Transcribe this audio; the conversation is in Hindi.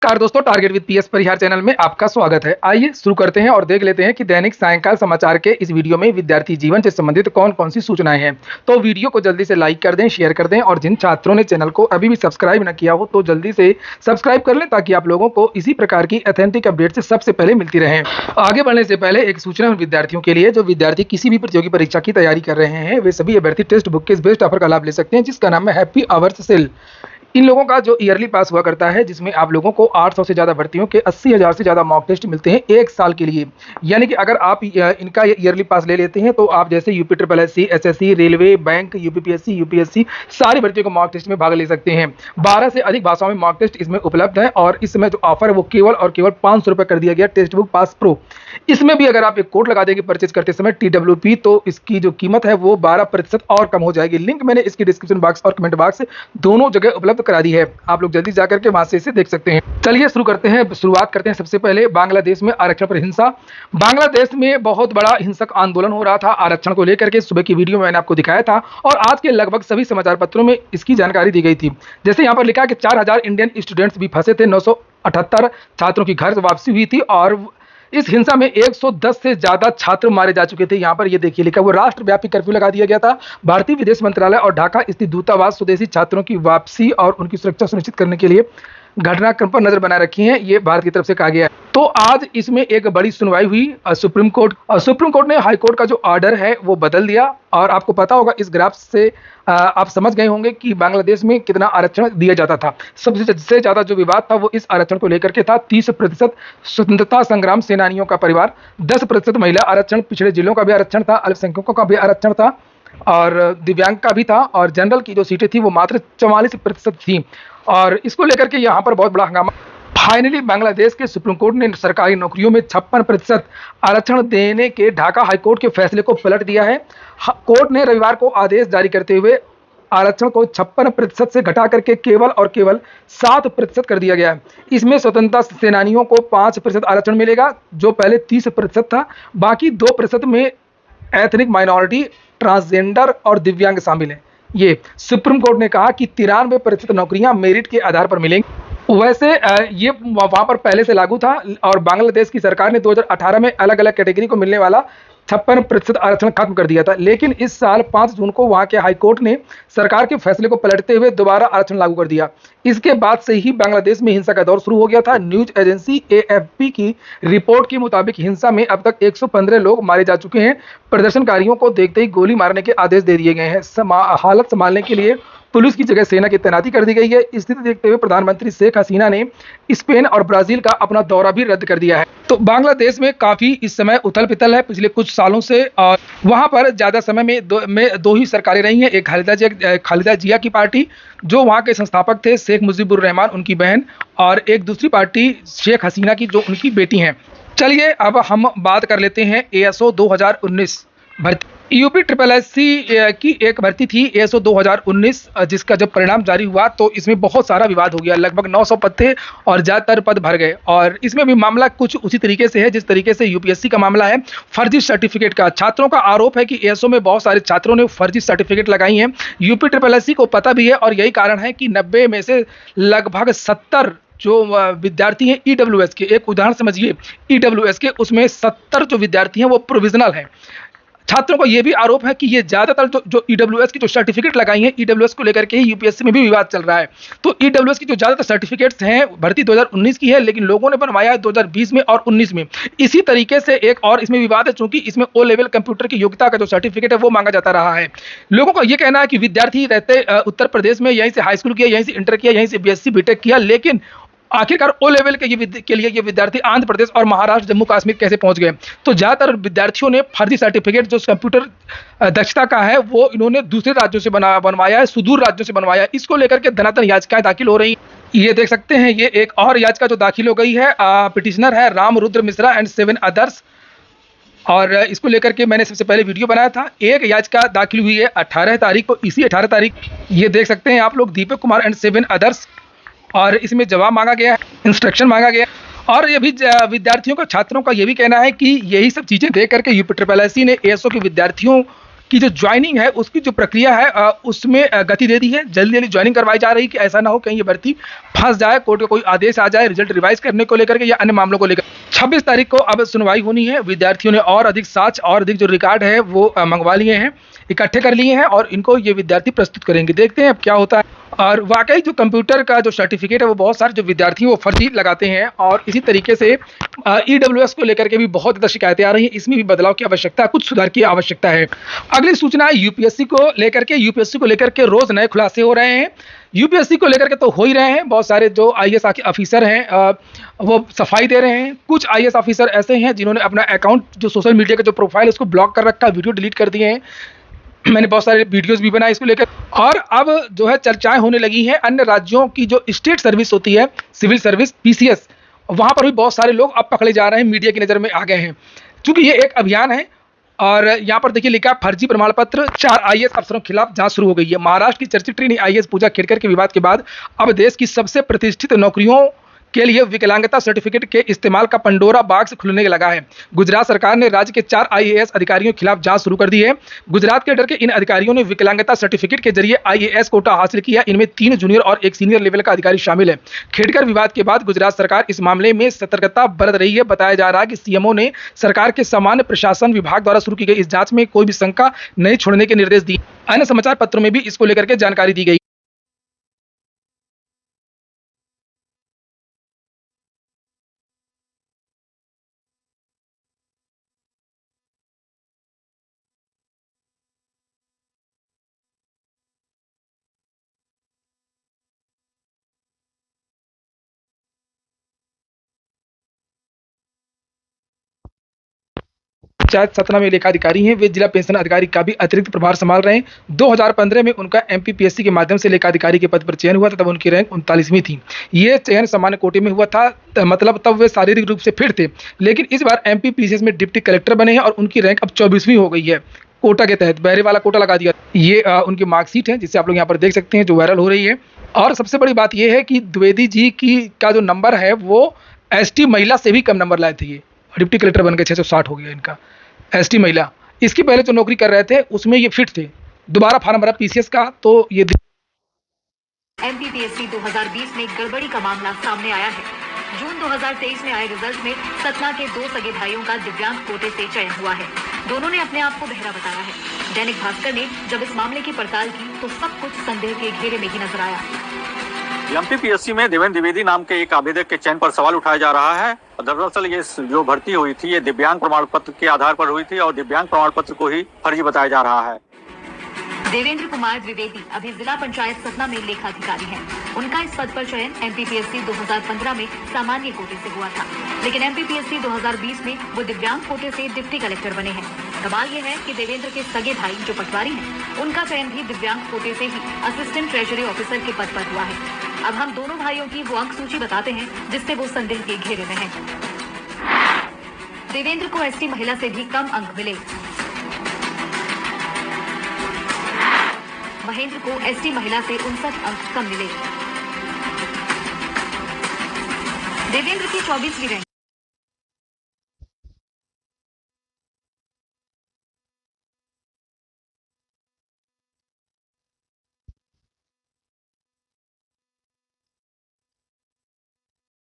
नमस्कार दोस्तों, target with PS Parihar channel में आपका स्वागत है। आइए शुरू करते हैं और देख लेते हैं कि दैनिक सायंकाल समाचार के इस वीडियो में विद्यार्थी जीवन से संबंधित कौन कौन सी सूचनाएं हैं। तो वीडियो को जल्दी से लाइक कर दें, शेयर कर दें और जिन छात्रों ने चैनल को अभी भी सब्सक्राइब न किया हो तो जल्दी से सब्सक्राइब कर लें ताकि आप लोगों को इसी प्रकार की ऑथेंटिक अपडेट से सबसे पहले मिलती रहे। आगे बढ़ने से पहले एक सूचना विद्यार्थियों के लिए, जो विद्यार्थी किसी भी प्रतियोगी परीक्षा की तैयारी कर रहे हैं वे सभी अभ्यर्थी टेक्स्ट बुक के इस बेस्ट ऑफर का लाभ ले सकते हैं जिसका नाम है हैप्पी आवर्स सेल। इन लोगों का जो ईयरली पास हुआ करता है जिसमें आप लोगों को 800 से ज़्यादा भर्तियों के 80,000 से ज़्यादा मॉक टेस्ट मिलते हैं एक साल के लिए। यानी कि अगर आप इनका ईयरली पास ले लेते हैं तो आप जैसे UP triple SC, SSC, railway, bank, UPPSC, UPSC सारी भर्तियों को मॉक टेस्ट में भाग ले सकते हैं। 12 से अधिक भाषाओं में मॉक टेस्ट इसमें उपलब्ध है और इस समय जो ऑफर है वो केवल और केवल 500 रुपये कर दिया गया टेक्स्ट बुक पास प्रो। इसमें भी अगर आप एक कोड लगा देंगे परचेज करते समय TWP तो इसकी जो कीमत है वो 12% और कम हो जाएगी। लिंक मैंने इसकी डिस्क्रिप्शन बॉक्स और कमेंट बॉक्स दोनों जगह उपलब्ध करा दी है, आप लोग जल्दी जाकर के वहां से इसे देख सकते हैं। चलिए शुरुआत करते हैं। सबसे पहले बांग्लादेश में आरक्षण पर हिंसा। बांग्लादेश में बहुत बड़ा हिंसक आंदोलन हो रहा था आरक्षण को लेकर के। सुबह की वीडियो में मैंने आपको दिखाया था और आज के लगभग सभी समाचार पत्रों में इसकी जानकारी दी गई थी। जैसे यहाँ पर लिखा है कि 4000 इंडियन स्टूडेंट्स भी फंसे थे, 978 छात्रों की घर से वापसी हुई थी और इस हिंसा में 110 से ज्यादा छात्र मारे जा चुके थे। यहाँ पर ये देखिए लिखा, वो राष्ट्रव्यापी कर्फ्यू लगा दिया गया था। भारतीय विदेश मंत्रालय और ढाका स्थित दूतावास स्वदेशी छात्रों की वापसी और उनकी सुरक्षा सुनिश्चित करने के लिए घटनाक्रम पर नजर बनाए रखी है, ये भारत की तरफ से कहा गया है। तो आज इसमें एक बड़ी सुनवाई हुई सुप्रीम कोर्ट ने हाई कोर्ट का जो ऑर्डर है वो बदल दिया। और आपको पता होगा इस ग्राफ से आप समझ गए होंगे कि बांग्लादेश में कितना आरक्षण दिया जाता था। सबसे ज्यादा जो विवाद था वो इस आरक्षण को लेकर के था। 30% स्वतंत्रता संग्राम सेनानियों का परिवार, 10% महिला आरक्षण, पिछड़े जिलों का भी आरक्षण था, अल्पसंख्यकों का भी आरक्षण था और दिव्यांग का भी था और जनरल की जो सीटें थी वो मात्र 44% थी। और इसको लेकर के यहाँ पर बहुत बड़ा हंगामा। फाइनली बांग्लादेश के सुप्रीम कोर्ट ने सरकारी नौकरियों में 56% आरक्षण देने के ढाका हाईकोर्ट के फैसले को पलट दिया है। कोर्ट ने रविवार को आदेश जारी करते हुए आरक्षण को 56% से घटा करके केवल और केवल 7% कर दिया गया है। इसमें स्वतंत्रता सेनानियों को 5% आरक्षण मिलेगा जो पहले 30% था। बाकी 2% में एथनिक माइनॉरिटी, ट्रांसजेंडर और दिव्यांग शामिल हैं। ये सुप्रीम कोर्ट ने कहा कि 93% नौकरियां मेरिट के आधार पर मिलेंगी। वैसे ये वहां पर पहले से लागू था और बांग्लादेश की सरकार ने 2018 में अलग अलग कैटेगरी को मिलने वाला 56% आरक्षण खत्म कर दिया था। लेकिन इस साल 5 जून को वहां के हाईकोर्ट ने सरकार के फैसले को पलटते हुए दोबारा आरक्षण लागू कर दिया। इसके बाद से ही बांग्लादेश में हिंसा का दौर शुरू हो गया था। न्यूज एजेंसी AFP की रिपोर्ट के मुताबिक हिंसा में अब तक 115 लोग मारे जा चुके हैं। प्रदर्शनकारियों को देखते ही गोली मारने के आदेश दे दिए गए हैं। हालत संभालने के लिए पुलिस की जगह सेना की तैनाती कर दी गई है। स्थिति देखते हुए प्रधानमंत्री शेख हसीना ने स्पेन और ब्राजील का अपना दौरा भी रद्द कर दिया है। तो बांग्लादेश में काफी इस समय उथल पुथल है पिछले कुछ सालों से और वहां पर ज्यादा समय में दो ही सरकारें रही हैं। एक खालिदा जिया की पार्टी जो वहां के संस्थापक थे शेख मुजीबुर रहमान उनकी बहन, और एक दूसरी पार्टी शेख हसीना की जो उनकी बेटी हैं। चलिए अब हम बात कर लेते हैं ASO 2019 भर्ती। यूपी ट्रिपल एससी की एक भर्ती थी ASO 2019 जिसका जब परिणाम जारी हुआ तो इसमें बहुत सारा विवाद हो गया। लगभग 900 पद थे और ज़्यादातर पद भर गए और इसमें भी मामला कुछ उसी तरीके से है जिस तरीके से UPSC का मामला है, फर्जी सर्टिफिकेट का। छात्रों का आरोप है कि ASO में बहुत सारे छात्रों ने फर्जी सर्टिफिकेट लगाई हैं। यूपी ट्रिपल एससी को पता भी है और यही कारण है कि 90 में से लगभग 70 जो विद्यार्थी हैं EWS के, एक उदाहरण समझिए EWS के, उसमें 70 जो विद्यार्थी हैं वो प्रोविजनल हैं। छात्रों को यह भी आरोप है कि ये ज्यादातर जो EWS की जो सर्टिफिकेट लगाई हैं EWS को लेकर के ही UPSC में भी विवाद चल रहा है। तो EWS की जो ज्यादातर सर्टिफिकेट्स हैं भर्ती 2019 की है लेकिन लोगों ने बनवाया है 2020 में और 19 में। इसी तरीके से एक और इसमें विवाद है चूंकि इसमें O लेवल कंप्यूटर की योग्यता का जो सर्टिफिकेट है वो मांगा जाता रहा है। लोगों का यह कहना है कि विद्यार्थी रहते उत्तर प्रदेश में यहीं से हाई स्कूल किया, यहीं से इंटर किया, यहीं से BSc BTech किया, लेकिन आखिरकार O लेवल के लिए ये विद्यार्थी आंध्र प्रदेश और महाराष्ट्र, जम्मू कश्मीर कैसे पहुंच गए। तो ज्यादातर विद्यार्थियों ने फर्जी सर्टिफिकेट जो कंप्यूटर दक्षता का है वो इन्होंने दूसरे राज्यों से बनवाया है, सुदूर राज्यों से बनवाया है। इसको लेकर के धनातन याचिकाएं दाखिल हो रही हैं। ये देख सकते हैं, ये एक और याचिका जो दाखिल हो गई है। पिटिशनर है राम रुद्र मिश्रा एंड 7 अदर्स और इसको लेकर के मैंने सबसे पहले वीडियो बनाया था। एक याचिका दाखिल हुई है 18 तारीख को, इसी 18 तारीख ये देख सकते हैं आप लोग, दीपक कुमार एंड 7 अदर्स, और इसमें जवाब मांगा गया है, इंस्ट्रक्शन मांगा गया। और ये भी विद्यार्थियों का, छात्रों का ये भी कहना है कि यही सब चीजें देख करके यूपी ट्रिपल एससी ने ASO के विद्यार्थियों की जो ज्वाइनिंग है उसकी जो प्रक्रिया है उसमें गति दे दी है। जल्दी जल्दी ज्वाइनिंग करवाई जा रही है कि ऐसा ना हो कहीं ये भर्ती फंस जाए, कोर्ट का कोई आदेश आ जाए रिजल्ट रिवाइज करने को लेकर के या अन्य मामलों को लेकर। 26 तारीख को अब सुनवाई होनी है। विद्यार्थियों ने और अधिक साक्ष्य और अधिक जो रिकॉर्ड है वो मंगवा लिए हैं, इकट्ठे कर लिए हैं और इनको ये विद्यार्थी प्रस्तुत करेंगे। देखते हैं अब क्या होता है। और वाकई जो कंप्यूटर का जो सर्टिफिकेट है वो बहुत सारे जो विद्यार्थी हैं वो फर्जी लगाते हैं और इसी तरीके से ईडब्ल्यूएस को लेकर के भी बहुत ज़्यादा शिकायतें आ रही हैं। इसमें भी बदलाव की आवश्यकता है, कुछ सुधार की आवश्यकता है। अगली सूचना है यूपीएससी को लेकर के रोज नए खुलासे हो रहे हैं। यूपीएससी को लेकर के तो हो ही रहे हैं, बहुत सारे जो आईएएस ऑफिसर हैं वो सफाई दे रहे हैं। कुछ आईएएस ऑफिसर ऐसे हैं जिन्होंने अपना अकाउंट जो सोशल मीडिया का जो प्रोफाइल है उसको ब्लॉक कर रखा है, वीडियो डिलीट कर दिए हैं। मैंने बहुत सारे वीडियोस भी बनाए इसको लेकर। और अब जो है चर्चाएं होने लगी हैं अन्य राज्यों की जो स्टेट सर्विस होती है, सिविल सर्विस पीसीएस, वहां पर भी बहुत सारे लोग अब पकड़े जा रहे हैं, मीडिया की नज़र में आ गए हैं। क्योंकि ये एक अभियान है और यहाँ पर देखिए लिखा फर्जी प्रमाण पत्र, 4 आईएएस अफसरों के खिलाफ जांच शुरू हो गई है। महाराष्ट्र की चर्चित ट्रेनी आईएएस पूजा खेड़कर के विवाद के बाद अब देश की सबसे प्रतिष्ठित नौकरियों के लिए विकलांगता सर्टिफिकेट के इस्तेमाल का पंडोरा बॉक्स खुलने लगा है। गुजरात सरकार ने राज्य के 4 आईएएस अधिकारियों के खिलाफ जांच शुरू कर दी है। गुजरात के डर के इन अधिकारियों ने विकलांगता सर्टिफिकेट के जरिए आईएएस कोटा हासिल किया। इनमें 3 जूनियर और 1 सीनियर लेवल का अधिकारी शामिल है। खेड़कर विवाद के बाद गुजरात सरकार इस मामले में सतर्कता बरत रही है। बताया जा रहा है कि सीएमओ ने सरकार के सामान्य प्रशासन विभाग द्वारा शुरू की गई इस जांच में कोई भी शंका नहीं छोड़ने के निर्देश दिए। अन्य समाचार पत्रों में भी इसको लेकर के जानकारी दी गई। पंचायत सतना में लेखाधिकारी हैं, वे जिला पेंशन अधिकारी का भी अतिरिक्त प्रभार संभाल रहे हैं। 2015 में उनका एमपीपीएससी के माध्यम से लेखाधिकारी के पद पर चयन हुआ था, तब उनकी रैंक 39वीं थी। ये चयन सामान्य कोटे में हुआ था, मतलब तब वे शारीरिक रूप से फिट थे। लेकिन इस बार एमपीपीएससी में डिप्टी कलेक्टर बने हैं और उनकी रैंक अब 24वीं हो गई है। कोटा के तहत बहरे वाला कोटा लगा दिया। ये उनकी मार्कशीट है जिसे आप लोग यहाँ पर देख सकते हैं जो वायरल हो रही है। और सबसे बड़ी बात यह है कि द्विवेदी जी की का जो नंबर है वो एसटी महिला से भी कम नंबर लाए थे। ये डिप्टी कलेक्टर बन गए, 660 हो गया इनका। एसटी महिला, इसकी पहले जो नौकरी कर रहे थे उसमें ये फिट थे। दोबारा फार्म भरा पीसीएस का तो ये एमपीपीएससी 2020 में गड़बड़ी का मामला सामने आया है। जून 2023 में आए रिजल्ट में सतना के 2 सगे भाइयों का दिव्यांग कोटे से चयन हुआ है। दोनों ने अपने आप को बहरा बताया है। दैनिक भास्कर ने जब इस मामले की पड़ताल की तो सब कुछ संदेह के घेरे में ही नजर आया। एमपीपीएससी में देवेंद्र द्विवेदी नाम के एक आवेदक के चयन पर सवाल उठाया जा रहा है। दरअसल ये जो भर्ती हुई थी ये दिव्यांग प्रमाण पत्र के आधार पर हुई थी और दिव्यांग प्रमाण पत्र को ही फर्जी बताया जा रहा है। देवेंद्र कुमार द्विवेदी अभी जिला पंचायत सतना में लेखाधिकारी हैं। उनका इस पद पर चयन एमपीपीएससी 2015 में सामान्य कोटे से हुआ था, लेकिन एमपीपीएससी 2020 में वो दिव्यांग कोटे से डिप्टी कलेक्टर बने हैं। सवाल ये है कि देवेंद्र के सगे भाई जो पटवारी हैं, उनका चयन भी दिव्यांग कोटे से ही असिस्टेंट ट्रेजरी ऑफिसर के पद पर हुआ है। अब हम दोनों भाइयों की वो अंक सूची बताते हैं जिससे वो संदेह के घेरे में हैं। देवेंद्र को एसटी महिला से भी कम अंक मिले। महेंद्र को एसटी महिला से 59 अंक कम मिले। देवेंद्र की 24वीं रैंक